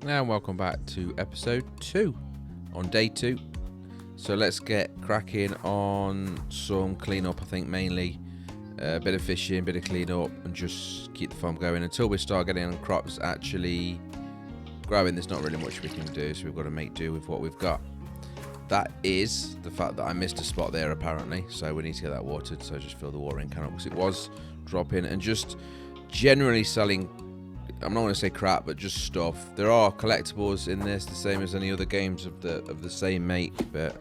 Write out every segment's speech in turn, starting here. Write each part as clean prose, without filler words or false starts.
And welcome back to episode 2 on day 2. So let's get cracking on some cleanup. I think mainly a bit of fishing, a bit of cleanup, and just keep the farm going until we start getting crops actually growing. There's not really much we can do, so we've got to make do with what we've got. That is the fact that I missed a spot there apparently, so we need to get that watered. So just fill the watering can up because it was dropping, and just generally selling, I'm not going to say crap, but just stuff. There are collectibles in this, the same as any other games of the same make, but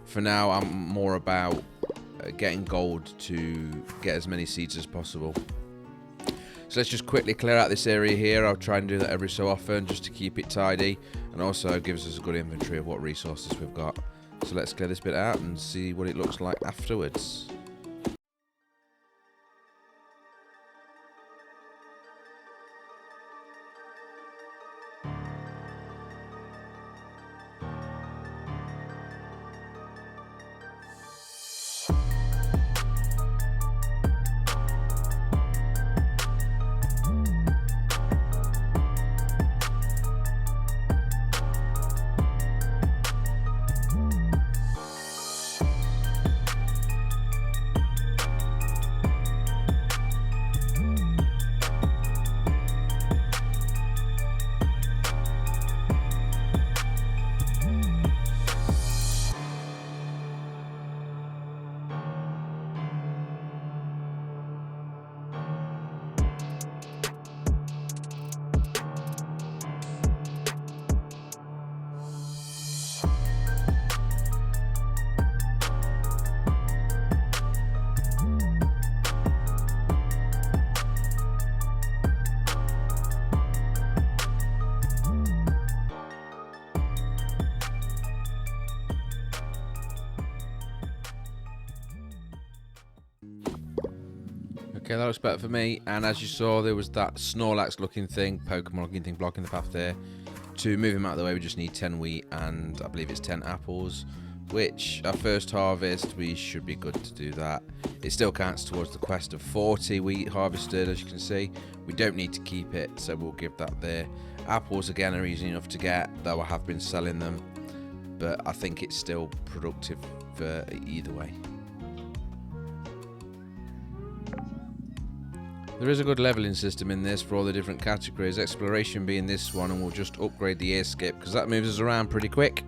for now I'm more about getting gold to get as many seeds as possible. So let's just quickly clear out this area here. I'll try and do that every so often just to keep it tidy, and also gives us a good inventory of what resources we've got. So let's clear this bit out and see what it looks like afterwards. Okay, that looks better for me. And as you saw, there was that Snorlax looking thing, Pokemon looking thing blocking the path there. To move him out of the way, we just need 10 wheat and I believe it's 10 apples, which our first harvest, we should be good to do that. It still counts towards the quest of 40 wheat harvested, as you can see. We don't need to keep it, so we'll give that there. Apples, again, are easy enough to get, though I have been selling them, but I think it's still productive for either way. There is a good leveling system in this for all the different categories, exploration being this one, and we'll just upgrade the air skip because that moves us around pretty quick.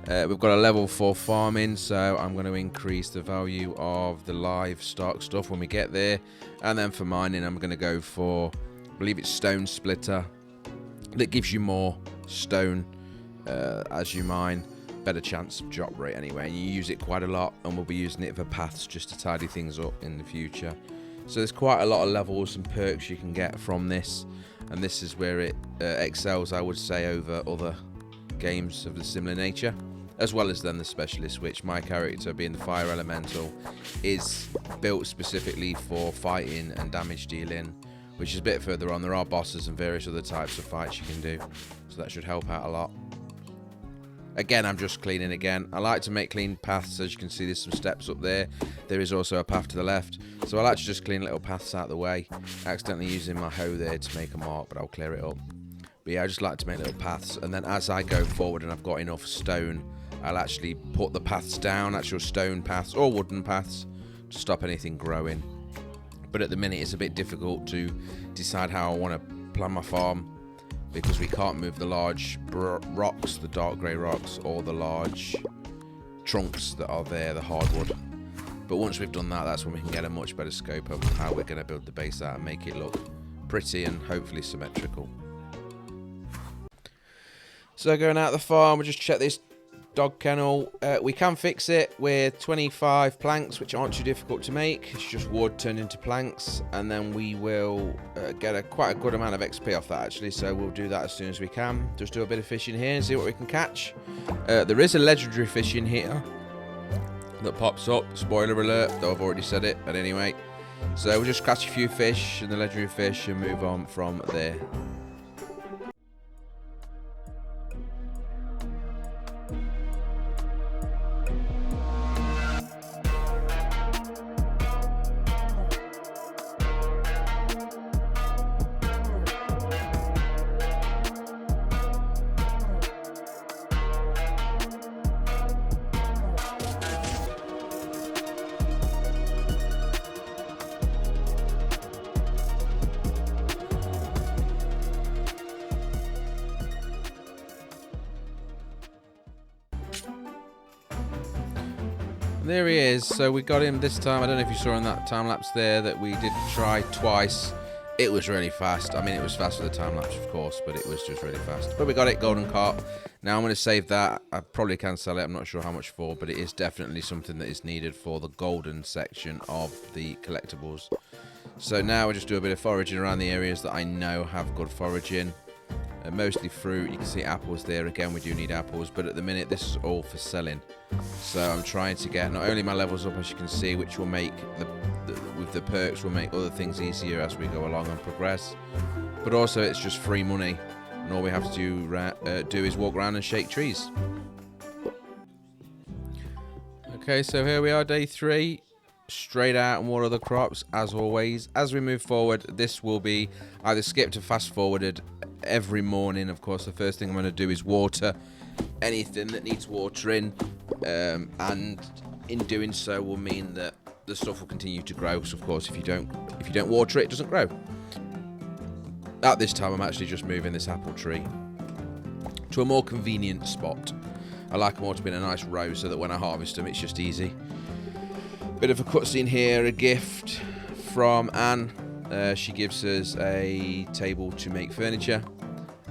We've got a level 4 farming, so I'm going to increase the value of the livestock stuff when we get there. And then for mining, I'm going to go for, I believe it's stone splitter. That gives you more stone as you mine. Better chance of drop rate anyway, and you use it quite a lot, and we'll be using it for paths just to tidy things up in the future. So there's quite a lot of levels and perks you can get from this, and this is where it excels, I would say, over other games of the similar nature, as well as then the specialist, which my character, being the fire elemental, is built specifically for fighting and damage dealing, which is a bit further on. There are bosses and various other types of fights you can do, so that should help out a lot. Again, I'm just cleaning again. I like to make clean paths. As you can see, there's some steps up there. There is also a path to the left. So I like to just clean little paths out of the way. Accidentally using my hoe there to make a mark, but I'll clear it up. But yeah, I just like to make little paths. And then as I go forward and I've got enough stone, I'll actually put the paths down, actual stone paths or wooden paths, to stop anything growing. But at the minute, it's a bit difficult to decide how I want to plan my farm, because we can't move the large rocks, the dark grey rocks, or the large trunks that are there, the hardwood. But once we've done that, that's when we can get a much better scope of how we're going to build the base out and make it look pretty and hopefully symmetrical. So going out the farm, we'll just check this dog kennel. We can fix it with 25 planks, which aren't too difficult to make. It's just wood turned into planks, and then we will get quite a good amount of XP off that actually, so we'll do that as soon as we can. Just do a bit of fishing here and see what we can catch. There is a legendary fish in here that pops up, spoiler alert, though I've already said it, but anyway. So we'll just catch a few fish and the legendary fish and move on from there. There he is. So we got him this time. I don't know if you saw in that time lapse there that we did try twice. It was really fast. I mean, it was fast for the time lapse, of course, but it was just really fast. But we got it, golden carp. Now I'm going to save that. I probably can sell it. I'm not sure how much for, but it is definitely something that is needed for the golden section of the collectibles. So now we'll just do a bit of foraging around the areas that I know have good foraging. Mostly fruit. You can see apples there. Again, we do need apples, but at the minute this is all for selling. So I'm trying to get not only my levels up, as you can see, which will make with the perks will make other things easier as we go along and progress, but also it's just free money, and all we have to do is walk around and shake trees. Okay, so here we are, day 3, straight out and water the crops as always. As we move forward, this will be either skipped or fast forwarded every morning. Of course, the first thing I'm going to do is water anything that needs watering, and in doing so will mean that the stuff will continue to grow. So of course, if you don't water it, it doesn't grow. At this time, I'm actually just moving this apple tree to a more convenient spot. I like them all to be in a nice row so that when I harvest them, it's just easy. Bit of a cutscene here, a gift from Anne. She gives us a table to make furniture,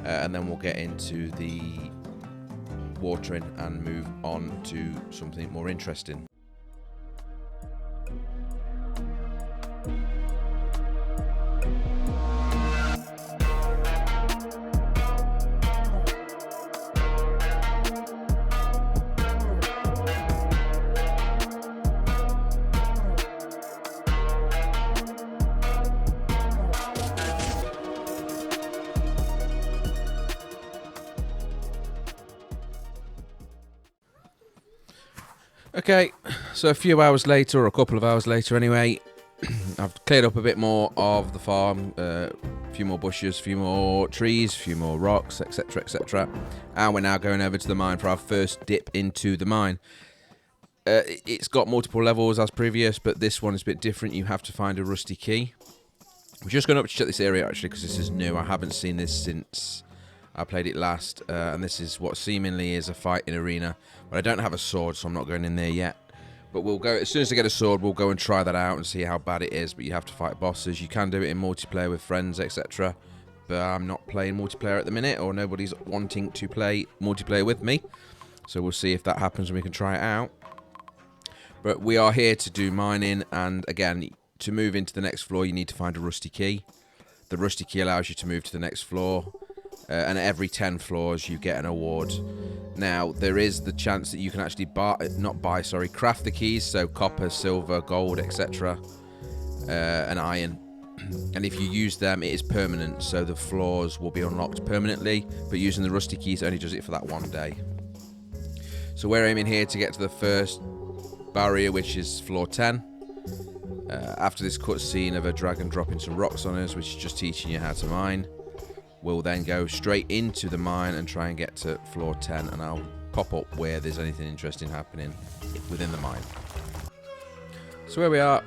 and then we'll get into the watering and move on to something more interesting. Okay, so a few hours later, or a couple of hours later anyway, I've cleared up a bit more of the farm, a few more bushes, a few more trees, a few more rocks, etc, etc. And we're now going over to the mine for our first dip into the mine. It's got multiple levels as previous, but this one is a bit different. You have to find a rusty key. We're just going up to check this area actually, because this is new. I haven't seen this since I played it last, and this is what seemingly is a fighting arena. But I don't have a sword, so I'm not going in there yet. But we'll go, as soon as I get a sword, we'll go and try that out and see how bad it is. But you have to fight bosses. You can do it in multiplayer with friends, etc. But I'm not playing multiplayer at the minute, or nobody's wanting to play multiplayer with me. So we'll see if that happens and we can try it out. But we are here to do mining, and again, to move into the next floor, you need to find a rusty key. The rusty key allows you to move to the next floor. And every 10 floors you get an award. Now there is the chance that you can actually craft the keys, so copper, silver, gold, etc. And iron. And if you use them, it is permanent, so the floors will be unlocked permanently. But using the rusty keys only does it for that one day. So we're aiming here to get to the first barrier, which is floor 10. After this cutscene of a dragon dropping some rocks on us, which is just teaching you how to mine, we'll then go straight into the mine and try and get to floor 10, and I'll pop up where there's anything interesting happening within the mine. So where we are,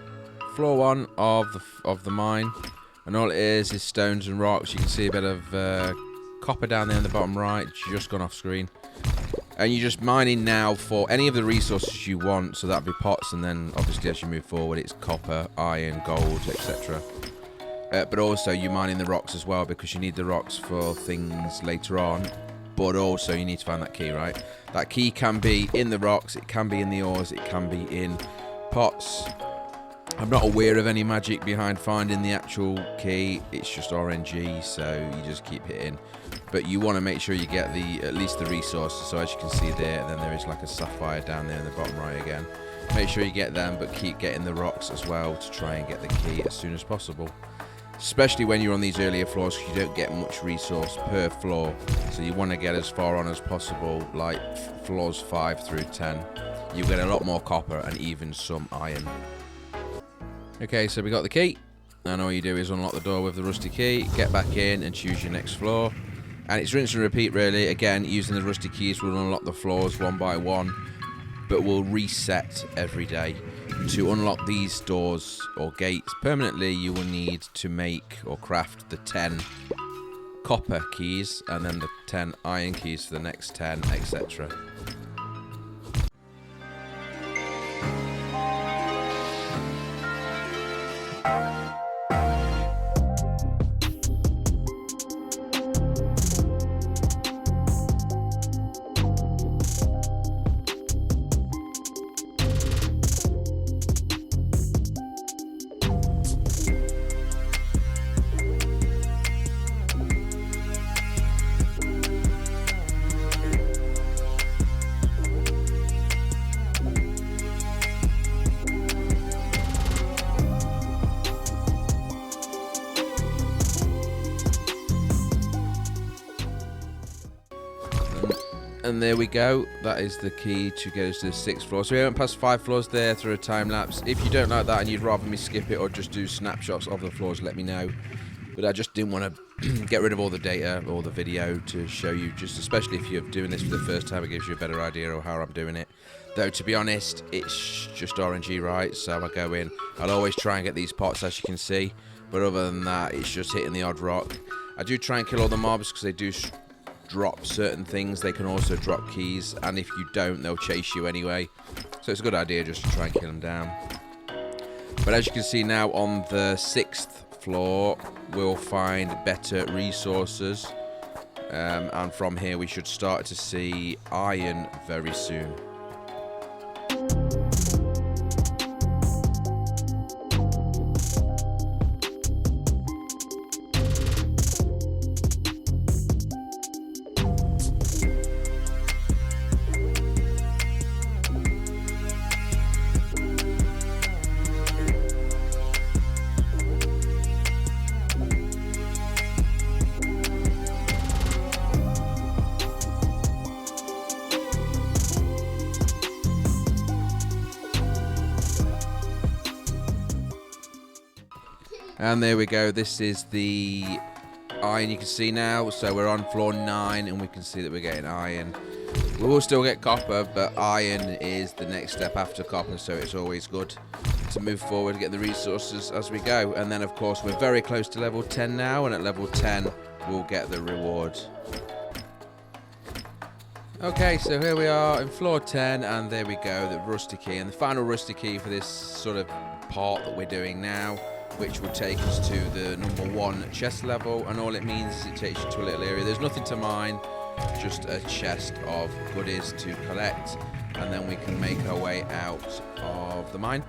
floor 1 of the mine, and all it is stones and rocks. You can see a bit of copper down there in the bottom right, just gone off screen. And you're just mining now for any of the resources you want, so that'll be pots, and then obviously as you move forward it's copper, iron, gold, etc. But also you're mining the rocks as well, because you need the rocks for things later on. But also you need to find that key, right? That key can be in the rocks, it can be in the ores, it can be in pots. I'm not aware of any magic behind finding the actual key. It's just RNG, so you just keep hitting. But you want to make sure you get at least the resources. So as you can see there, and then there is like a sapphire down there in the bottom right again. Make sure you get them, but keep getting the rocks as well to try and get the key as soon as possible. Especially when you're on these earlier floors, because you don't get much resource per floor. So you want to get as far on as possible, like floors 5 through 10. You get a lot more copper and even some iron. Okay, so we got the key. And all you do is unlock the door with the rusty key, get back in and choose your next floor. And it's rinse and repeat really. Again, using the rusty keys will unlock the floors one by one, but will reset every day. To unlock these doors or gates permanently, you will need to make or craft the 10 copper keys and then the 10 iron keys for the next 10, etc. And there we go. That is the key to get us to the 6th floor. So we haven't passed 5 floors there through a time lapse. If you don't like that and you'd rather me skip it or just do snapshots of the floors, let me know. But I just didn't want to get rid of all the data or the video to show you, just especially if you're doing this for the first time, it gives you a better idea of how I'm doing it. Though, to be honest, it's just RNG, right? So I go in. I'll always try and get these pots, as you can see. But other than that, it's just hitting the odd rock. I do try and kill all the mobs because they do drop certain things. They can also drop keys, and if you don't, they'll chase you anyway. So it's a good idea just to try and kill them down. But as you can see now, on the 6th floor, we'll find better resources. And from here, we should start to see iron very soon. And there we go, this is the iron you can see now. So we're on floor 9 and we can see that we're getting iron. We will still get copper, but iron is the next step after copper, so it's always good to move forward and get the resources as we go. And then of course we're very close to level 10 now, and at level 10 we'll get the reward. Okay, so here we are in floor 10, and there we go, the rusty key. And the final rusty key for this sort of part that we're doing now, which will take us to the number 1 chest level, and all it means is it takes you to a little area. There's nothing to mine, just a chest of goodies to collect, and then we can make our way out of the mine.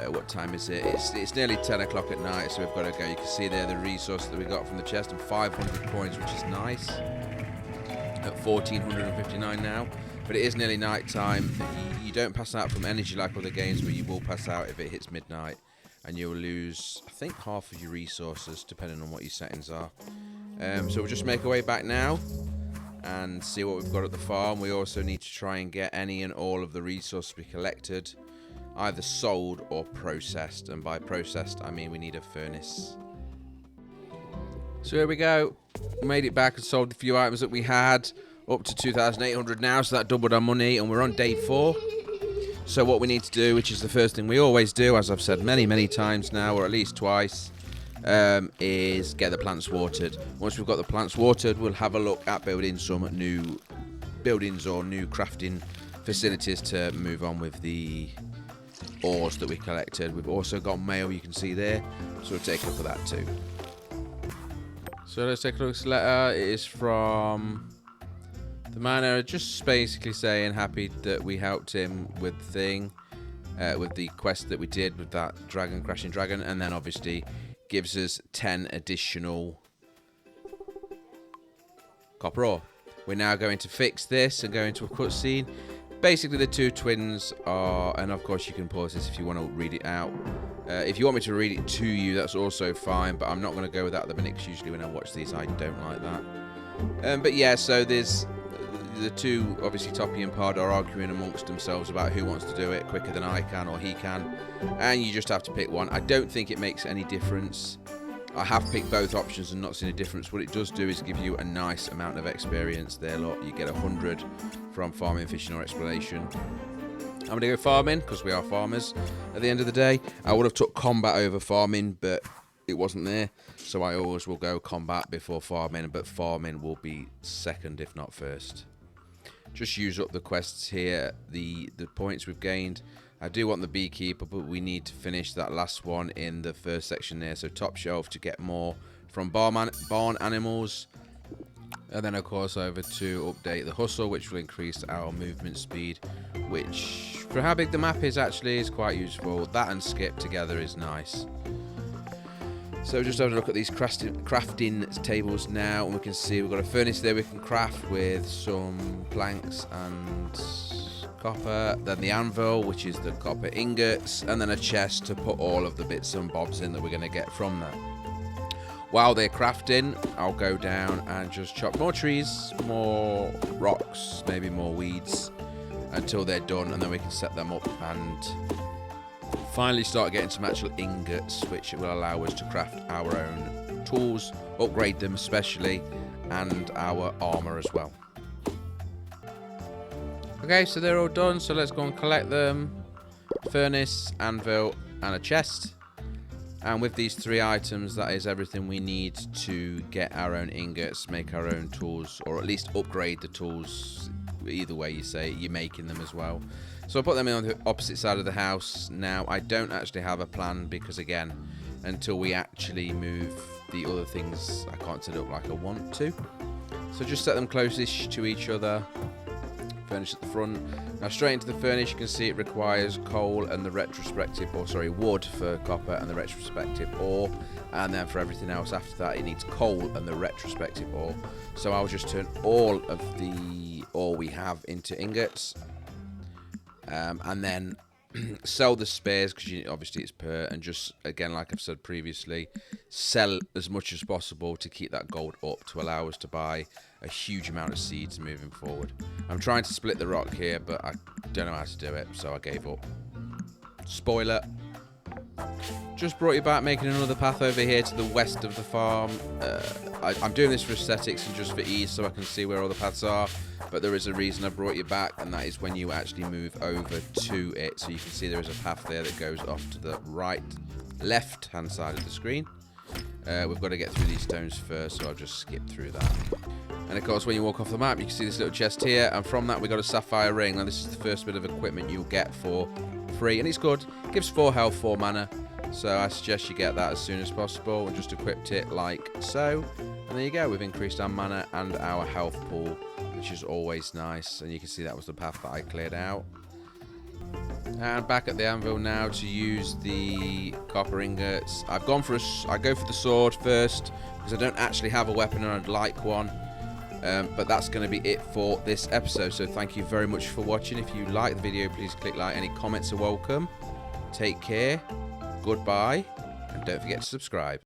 What time is it? It's nearly 10 o'clock at night, so we've got to go. You can see there the resource that we got from the chest, and 500 coins, which is nice. At 1459 now, but it is nearly night time. You don't pass out from energy like other games, but you will pass out if it hits midnight. And you'll lose, I think, half of your resources, depending on what your settings are. So we'll just make our way back now and see what we've got at the farm. We also need to try and get any and all of the resources we collected either sold or processed. And by processed, I mean we need a furnace. So here we go. We made it back and sold a few items that we had. Up to 2,800 now, so that doubled our money. And we're on day 4. So what we need to do, which is the first thing we always do, as I've said many times now, or at least twice, is get the plants watered. Once we've got the plants watered, we'll have a look at building some new buildings or new crafting facilities to move on with the ores that we collected. We've also got mail, you can see there, so we'll take a look at that too. So let's take a look at this letter. It is from the miner, just basically saying happy that we helped him with the thing, with the quest that we did with that crashing dragon, and then obviously gives us 10 additional copper ore. We're now going to fix this and go into a cutscene. Basically the 2 twins are, and of course you can pause this if you want to read it out. If you want me to read it to you, that's also fine, but I'm not going to go with that at the minute, because usually when I watch these I don't like that. But yeah, so there's the 2, obviously Toppy and Pod, are arguing amongst themselves about who wants to do it quicker than I can or he can, and you just have to pick one. I don't think it makes any difference. I have picked both options and not seen a difference. What it does do is give you a nice amount of experience there. Look, you get 100 from farming, fishing or exploration. I'm going to go farming because we are farmers at the end of the day. I would have took combat over farming, but it wasn't there, so I always will go combat before farming, but farming will be second if not first. Just use up the quests here, the points we've gained. I do want the beekeeper, but we need to finish that last one in the first section there. So top shelf to get more from barn animals. And then of course over to update the hustle, which will increase our movement speed, which for how big the map is actually is quite useful. That and skip together is nice. So just having a look at these crafting tables now, and we can see we've got a furnace there we can craft with some planks and copper. Then the anvil, which is the copper ingots, and then a chest to put all of the bits and bobs in that we're going to get from that. while they're crafting, I'll go down and just chop more trees, more rocks, maybe more weeds, until they're done, and then we can set them up and finally start getting some actual ingots, which will allow us to craft our own tools, upgrade them especially, and our armor as well. Okay, so they're all done, so let's go and collect them. Furnace, anvil, and a chest. And with these 3 items, that is everything we need to get our own ingots, make our own tools, or at least upgrade the tools. Either way you say it, you're making them as well. So I'll put them on the opposite side of the house. Now, I don't actually have a plan because, again, until we actually move the other things, I can't set it up like I want to. So just set them closest to each other. Furnace at the front. Now straight into the furnace, you can see it requires coal and the retrospective, or sorry, wood for copper and the retrospective ore, and then for everything else after that it needs coal and the retrospective ore. So I'll just turn all of the ore we have into ingots, and then sell the spares, because obviously it's per, and just again, like I've said previously, sell as much as possible to keep that gold up to allow us to buy a huge amount of seeds moving forward. I'm trying to split the rock here, but I don't know how to do it, so I gave up. Spoiler. Just brought you back, making another path over here to the west of the farm. I'm doing this for aesthetics and just for ease, so I can see where all the paths are. But there is a reason I brought you back, and that is when you actually move over to it. So you can see there is a path there that goes off to the left-hand side of the screen. We've got to get through these stones first, so I'll just skip through that. And of course, when you walk off the map, you can see this little chest here, and from that we got a sapphire ring. Now this is the first bit of equipment you'll get for free, and it's good. It gives 4 health, 4 mana. So I suggest you get that as soon as possible and just equipped it like so. And there you go, we've increased our mana and our health pool, which is always nice. And you can see that was the path that I cleared out. And back at the anvil now to use the copper ingots. I go for the sword first because I don't actually have a weapon and I'd like one. But that's going to be it for this episode. So thank you very much for watching. If you like the video, please click like. Any comments are welcome. Take care. Goodbye, and don't forget to subscribe.